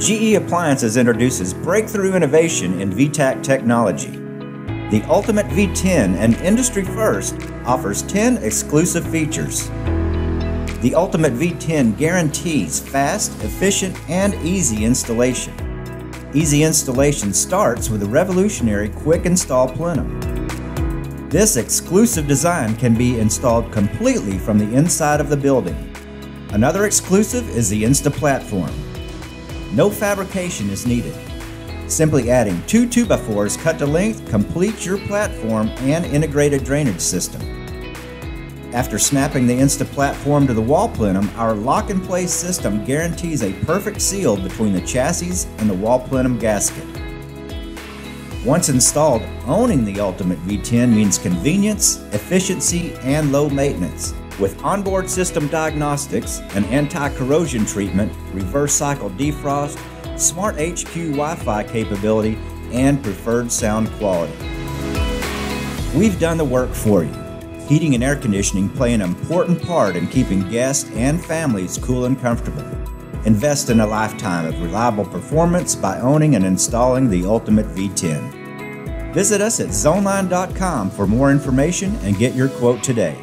GE Appliances introduces breakthrough innovation in VTAC technology. The UltimateV10, an industry first, offers 10 exclusive features. The UltimateV10 guarantees fast, efficient, and easy installation. Easy installation starts with a revolutionary quick install plenum. This exclusive design can be installed completely from the inside of the building. Another exclusive is the Insta platform. No fabrication is needed. Simply adding 2 2x4s cut to length completes your platform and integrated drainage system. After snapping the Insta platform to the wall plenum, our lock-and-place system guarantees a perfect seal between the chassis and the wall plenum gasket. Once installed, owning the UltimateV10 means convenience, efficiency, and low maintenance. With onboard system diagnostics, an anti-corrosion treatment, reverse cycle defrost, smart HQ Wi-Fi capability, and preferred sound quality. We've done the work for you. Heating and air conditioning play an important part in keeping guests and families cool and comfortable. Invest in a lifetime of reliable performance by owning and installing the UltimateV10. Visit us at Zoneline.com for more information and get your quote today.